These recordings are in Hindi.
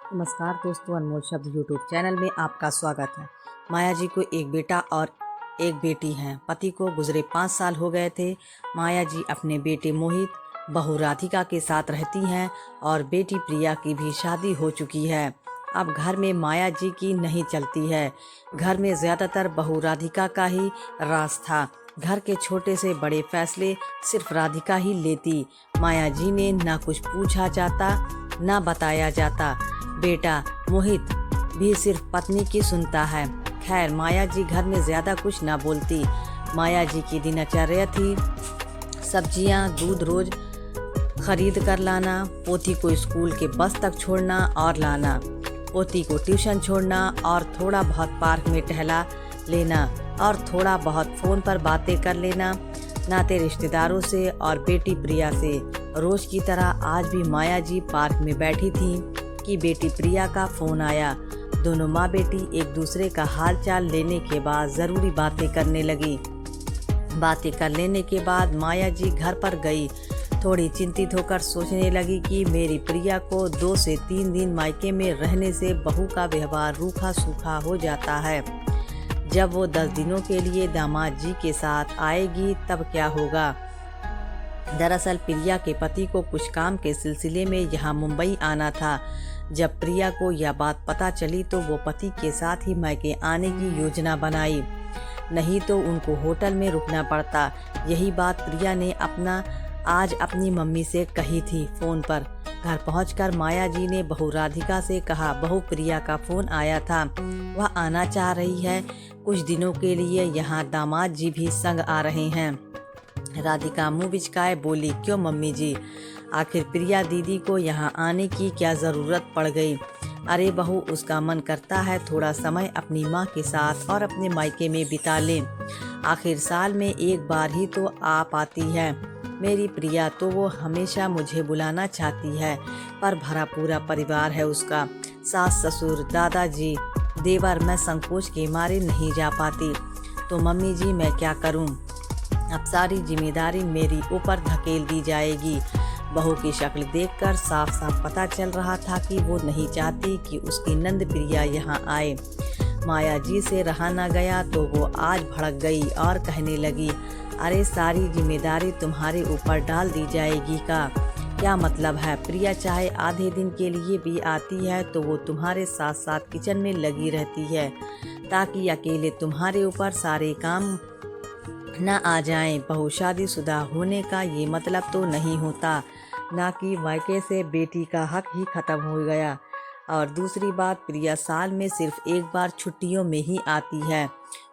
नमस्कार दोस्तों, अनमोल शब्द यूट्यूब चैनल में आपका स्वागत है। माया जी को एक बेटा और एक बेटी है। पति को गुजरे 5 साल हो गए थे। माया जी अपने बेटे मोहित, बहू राधिका के साथ रहती हैं और बेटी प्रिया की भी शादी हो चुकी है। अब घर में माया जी की नहीं चलती है। घर में ज़्यादातर बहू राधिका का ही राज था। घर के छोटे से बड़े फैसले सिर्फ राधिका ही लेती। माया जी ने ना कुछ पूछा जाता, ना बताया जाता। बेटा मोहित भी सिर्फ पत्नी की सुनता है। खैर, माया जी घर में ज़्यादा कुछ ना बोलती। माया जी की दिनचर्या थी सब्जियां, दूध रोज खरीद कर लाना, पोती को स्कूल के बस तक छोड़ना और लाना, पोती को ट्यूशन छोड़ना और थोड़ा बहुत पार्क में टहला लेना और थोड़ा बहुत फ़ोन पर बातें कर लेना नाते रिश्तेदारों से और बेटी प्रिया से। रोज़ की तरह आज भी माया जी पार्क में बैठी थी कि बेटी प्रिया का फ़ोन आया। दोनों माँ बेटी एक दूसरे का हाल चाल लेने के बाद ज़रूरी बातें करने लगी। बातें कर लेने के बाद माया जी घर पर गई। थोड़ी चिंतित होकर सोचने लगी कि मेरी प्रिया को 2 से 3 दिन मायके में रहने से बहू का व्यवहार रूखा सूखा हो जाता है। जब वो 10 दिनों के लिए दामाद जी के साथ आएगी तब क्या होगा। दरअसल प्रिया के पति को कुछ काम के सिलसिले में यहाँ मुंबई आना था। जब प्रिया को यह बात पता चली तो वो पति के साथ ही मायके आने की योजना बनाई, नहीं तो उनको होटल में रुकना पड़ता। यही बात प्रिया ने आज अपनी मम्मी से कही थी फ़ोन पर। घर पहुंचकर माया जी ने बहू राधिका से कहा, बहू प्रिया का फ़ोन आया था, वह आना चाह रही है कुछ दिनों के लिए। यहाँ दामाद जी भी संग आ रहे हैं। राधिका मुँह बिचकाए बोली, क्यों मम्मी जी, आखिर प्रिया दीदी को यहाँ आने की क्या ज़रूरत पड़ गई। अरे बहू, उसका मन करता है थोड़ा समय अपनी माँ के साथ और अपने मायके में बिता ले। आखिर साल में एक बार ही तो आ पाती है मेरी प्रिया, तो वो हमेशा मुझे बुलाना चाहती है, पर भरा पूरा परिवार है उसका, सास ससुर दादाजी देवर। मैं संकोच के मारे नहीं जा पाती। तो मम्मी जी मैं क्या करूँ, अब सारी जिम्मेदारी मेरी ऊपर धकेल दी जाएगी। बहू की शक्ल देखकर साफ साफ पता चल रहा था कि वो नहीं चाहती कि उसकी नंद प्रिया यहाँ आए। माया जी से रहा न गया तो वो आज भड़क गई और कहने लगी, अरे सारी जिम्मेदारी तुम्हारे ऊपर डाल दी जाएगी का क्या मतलब है। प्रिया चाहे आधे दिन के लिए भी आती है तो वो तुम्हारे साथ साथ किचन में लगी रहती है, ताकि अकेले तुम्हारे ऊपर सारे काम न आ जाएं। बहू शादीशुदा होने का ये मतलब तो नहीं होता ना कि मायके से बेटी का हक ही खत्म हो गया। और दूसरी बात, प्रिया साल में सिर्फ एक बार छुट्टियों में ही आती है।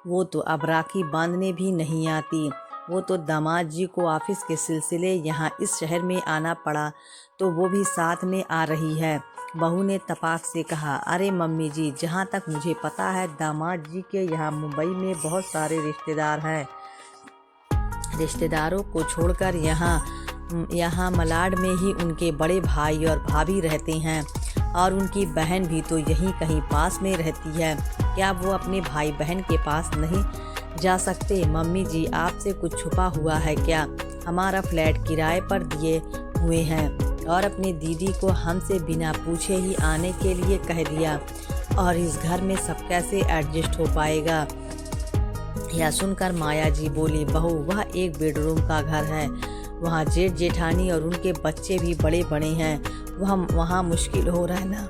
वो तो अब राखी बांधने भी नहीं आती। वो तो दामाद जी को ऑफिस के सिलसिले यहाँ इस शहर में आना पड़ा तो वो भी साथ में आ रही है। बहू ने तपाक से कहा, अरे मम्मी जी, जहाँ तक मुझे पता है दामाद जी के यहाँ मुंबई में बहुत सारे रिश्तेदार हैं। रिश्तेदारों को छोड़कर यहाँ मलाड में ही उनके बड़े भाई और भाभी रहते हैं और उनकी बहन भी तो यहीं कहीं पास में रहती है। क्या वो अपने भाई बहन के पास नहीं जा सकते। मम्मी जी, आपसे कुछ छुपा हुआ है क्या। हमारा फ्लैट किराए पर दिए हुए हैं और अपनी दीदी को हमसे बिना पूछे ही आने के लिए कह दिया, और इस घर में सब कैसे एडजस्ट हो पाएगा। यह सुनकर माया जी बोली, बहू वह एक बेडरूम का घर है, वहाँ जेठ जेठानी और उनके बच्चे भी बड़े बड़े हैं, वहाँ मुश्किल हो रहना।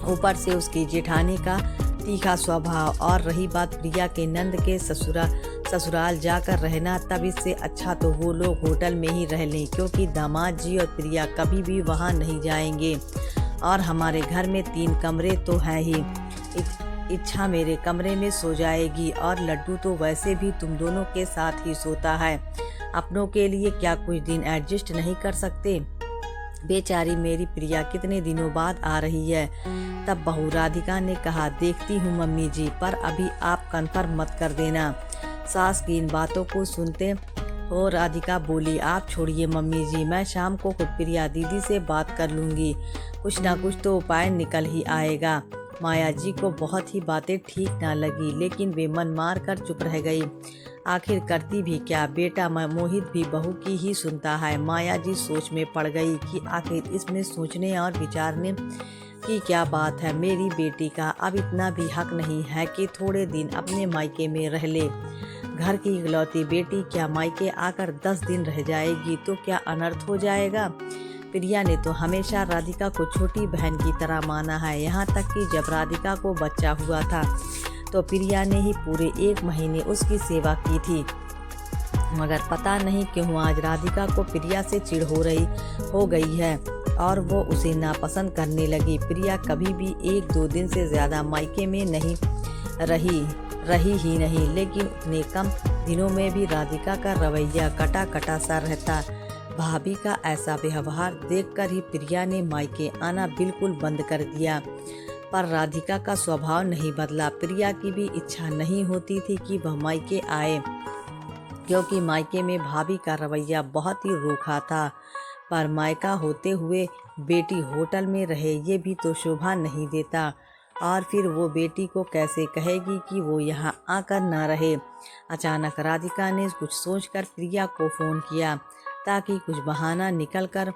ऊपर से उसकी जेठानी का तीखा स्वभाव, और रही बात प्रिया के नंद के ससुराल जाकर रहना, तब इससे अच्छा तो वो लोग होटल में ही रह लें, क्योंकि दामाद जी और प्रिया कभी भी वहाँ नहीं जाएंगे। और हमारे घर में 3 कमरे तो हैं ही, इच्छा मेरे कमरे में सो जाएगी और लड्डू तो वैसे भी तुम दोनों के साथ ही सोता है। अपनों के लिए क्या कुछ दिन एडजस्ट नहीं कर सकते। बेचारी मेरी प्रिया कितने दिनों बाद आ रही है। तब बहू राधिका ने कहा, देखती हूँ मम्मी जी, पर अभी आप कन्फर्म मत कर देना। सास की इन बातों को सुनते हो राधिका बोली, आप छोड़िए मम्मी जी, मैं शाम को खुद प्रिया दीदी से बात कर लूँगी, कुछ ना कुछ तो उपाय निकल ही आएगा। माया जी को बहुत ही बातें ठीक ना लगी, लेकिन वे मन मार कर चुप रह गई। आखिर करती भी क्या, बेटा मोहित भी बहू की ही सुनता है। माया जी सोच में पड़ गई कि आखिर इसमें सोचने और विचारने कि क्या बात है, मेरी बेटी का अब इतना भी हक नहीं है कि थोड़े दिन अपने मायके में रह ले। घर की इकलौती बेटी क्या मायके आकर 10 दिन रह जाएगी तो क्या अनर्थ हो जाएगा। प्रिया ने तो हमेशा राधिका को छोटी बहन की तरह माना है, यहाँ तक कि जब राधिका को बच्चा हुआ था तो प्रिया ने ही पूरे 1 महीने उसकी सेवा की थी। मगर पता नहीं क्यों आज राधिका को प्रिया से चिढ़ हो गई है और वो उसे नापसंद करने लगी। प्रिया कभी भी 1-2 दिन से ज़्यादा मायके में नहीं रही ही नहीं, लेकिन उतने कम दिनों में भी राधिका का रवैया कटा कटा सा रहता। भाभी का ऐसा व्यवहार देखकर ही प्रिया ने मायके आना बिल्कुल बंद कर दिया। पर राधिका का स्वभाव नहीं बदला। प्रिया की भी इच्छा नहीं होती थी कि वह मायके आए, क्योंकि मायके में भाभी का रवैया बहुत ही रूखा था। पर मायका होते हुए बेटी होटल में रहे ये भी तो शोभा नहीं देता। और फिर वो बेटी को कैसे कहेगी कि वो यहाँ आकर ना रहे। अचानक राधिका ने कुछ सोचकर प्रिया को फ़ोन किया ताकि कुछ बहाना निकल कर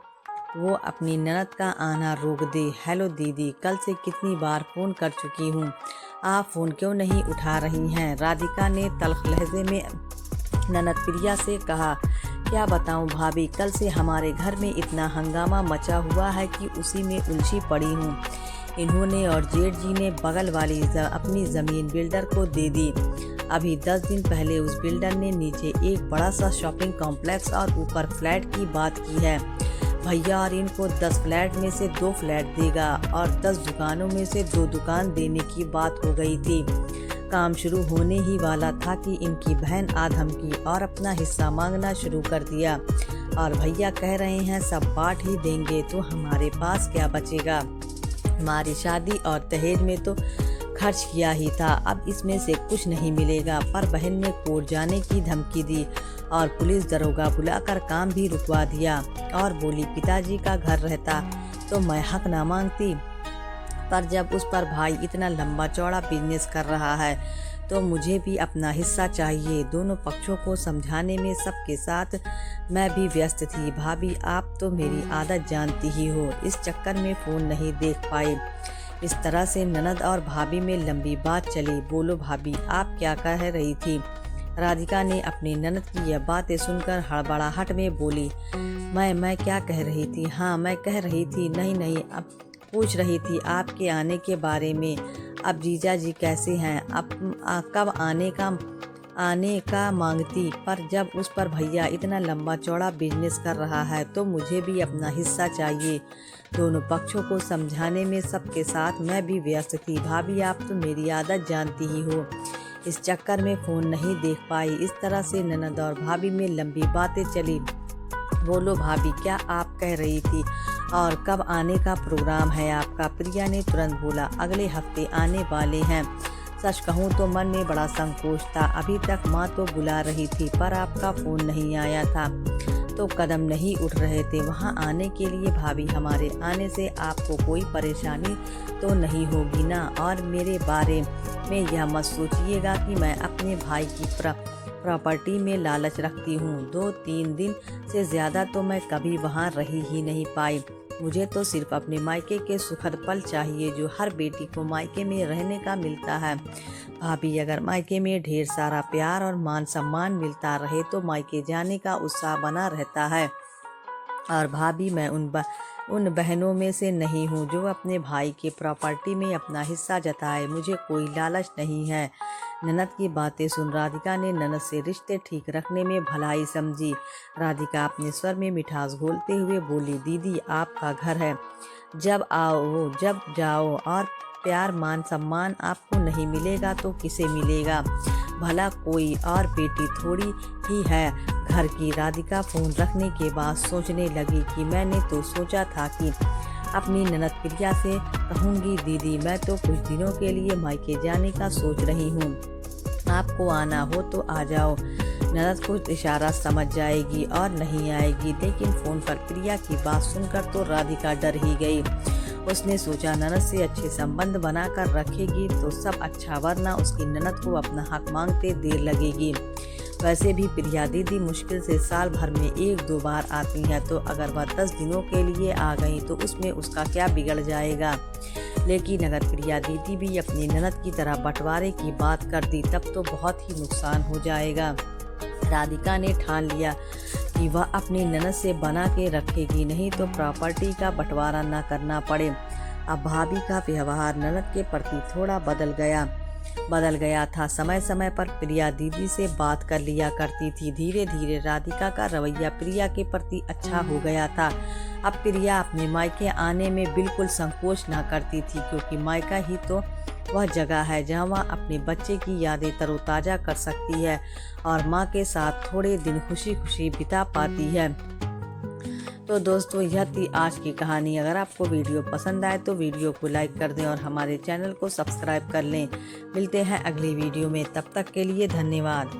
वो अपनी ननद का आना रोक दे। हेलो दीदी, कल से कितनी बार फ़ोन कर चुकी हूँ, आप फ़ोन क्यों नहीं उठा रही हैं। राधिका ने तल्ख लहजे में ननद प्रिया से कहा। क्या बताऊं भाभी, कल से हमारे घर में इतना हंगामा मचा हुआ है कि उसी में उलझी पड़ी हूँ। इन्होंने और जेठ जी ने बगल वाली अपनी ज़मीन बिल्डर को दे दी। अभी 10 दिन पहले उस बिल्डर ने नीचे एक बड़ा सा शॉपिंग कॉम्प्लेक्स और ऊपर फ्लैट की बात की है। भैया और इनको 10 फ्लैट में से 2 फ्लैट देगा और 10 दुकानों में से 2 दुकान देने की बात हो गई थी। काम शुरू होने ही वाला था कि इनकी बहन आ धमकी और अपना हिस्सा मांगना शुरू कर दिया। और भैया कह रहे हैं सब बांट ही देंगे तो हमारे पास क्या बचेगा। हमारी शादी और दहेज में तो खर्च किया ही था, अब इसमें से कुछ नहीं मिलेगा। पर बहन ने कोर्ट जाने की धमकी दी और पुलिस दरोगा बुलाकर काम भी रुकवा दिया और बोली पिताजी का घर रहता तो मैं हक ना मांगती। पर जब उस पर भाई इतना लंबा चौड़ा बिजनेस कर रहा है तो मुझे भी अपना हिस्सा चाहिए। दोनों पक्षों को समझाने में सबके साथ मैं भी व्यस्त थी। भाभी आप तो मेरी आदत जानती ही हो, इस चक्कर में फ़ोन नहीं देख पाए। इस तरह से ननद और भाभी में लंबी बात चली। बोलो भाभी, आप क्या कह रही थी। राधिका ने अपनी ननद की यह बातें सुनकर हड़बड़ाहट में बोली। मैं क्या कह रही थी। हाँ मैं कह रही थी, नहीं अब पूछ रही थी आपके आने के बारे में। अब जीजा जी कैसे हैं, अब कब आने का मांगती। पर जब उस पर भैया इतना लंबा चौड़ा बिजनेस कर रहा है तो मुझे भी अपना हिस्सा चाहिए। दोनों पक्षों को समझाने में सबके साथ मैं भी व्यस्त थी। भाभी आप तो मेरी आदत जानती ही हो, इस चक्कर में फ़ोन नहीं देख पाई। इस तरह से ननद और भाभी में लंबी बातें चली। बोलो भाभी, क्या आप कह रही थी और कब आने का प्रोग्राम है आपका। प्रिया ने तुरंत बोला, अगले हफ्ते आने वाले हैं। सच कहूँ तो मन में बड़ा संकोच था। अभी तक माँ तो बुला रही थी पर आपका फ़ोन नहीं आया था तो कदम नहीं उठ रहे थे वहाँ आने के लिए। भाभी हमारे आने से आपको कोई परेशानी तो नहीं होगी ना। और मेरे बारे में यह मत सोचिएगा कि मैं अपने भाई की प्रॉपर्टी में लालच रखती हूँ। 2-3 दिन से ज़्यादा तो मैं कभी वहाँ रही ही नहीं पाई। मुझे तो सिर्फ अपने मायके के सुखद पल चाहिए जो हर बेटी को मायके में रहने का मिलता है। भाभी अगर मायके में ढेर सारा प्यार और मान सम्मान मिलता रहे तो मायके जाने का उत्साह बना रहता है। और भाभी मैं उन बहनों में से नहीं हूँ जो अपने भाई के प्रॉपर्टी में अपना हिस्सा जताए। मुझे कोई लालच नहीं है। ननद की बातें सुन राधिका ने ननद से रिश्ते ठीक रखने में भलाई समझी। राधिका अपने स्वर में मिठास घोलते हुए बोली, दीदी आपका घर है, जब आओ जब जाओ, और प्यार मान सम्मान आपको नहीं मिलेगा तो किसे मिलेगा। भला कोई और बेटी थोड़ी ही है घर की। राधिका फ़ोन रखने के बाद सोचने लगी कि मैंने तो सोचा था कि अपनी ननद प्रिया से कहूँगी, दीदी मैं तो कुछ दिनों के लिए मायके जाने का सोच रही हूँ, आपको आना हो तो आ जाओ। ननद कुछ इशारा समझ जाएगी और नहीं आएगी। लेकिन फ़ोन पर प्रिया की बात सुनकर तो राधिका डर ही गई। उसने सोचा ननद से अच्छे संबंध बनाकर रखेगी तो सब अच्छा, वरना उसकी ननद को अपना हक मांगते देर लगेगी। वैसे भी प्रिया दीदी मुश्किल से साल भर में 1-2 बार आती हैं, तो अगर वह 10 दिनों के लिए आ गई तो उसमें उसका क्या बिगड़ जाएगा। लेकिन अगर प्रिया दीदी भी अपनी ननद की तरह बंटवारे की बात कर दी तब तो बहुत ही नुकसान हो जाएगा। राधिका ने ठान लिया कि वह अपनी ननद से बना के रखेगी, नहीं तो प्रॉपर्टी का बंटवारा न करना पड़े। अब भाभी का व्यवहार ननद के प्रति थोड़ा बदल गया था। समय समय पर प्रिया दीदी से बात कर लिया करती थी। धीरे धीरे राधिका का रवैया प्रिया के प्रति अच्छा हो गया था। अब प्रिया अपने मायके आने में बिल्कुल संकोच ना करती थी, क्योंकि मायका ही तो वह जगह है जहां वह अपने बच्चे की यादें तरोताज़ा कर सकती है और माँ के साथ थोड़े दिन खुशी खुशी बिता पाती है। तो दोस्तों, यह थी आज की कहानी। अगर आपको वीडियो पसंद आए तो वीडियो को लाइक कर दें और हमारे चैनल को सब्सक्राइब कर लें। मिलते हैं अगली वीडियो में, तब तक के लिए धन्यवाद।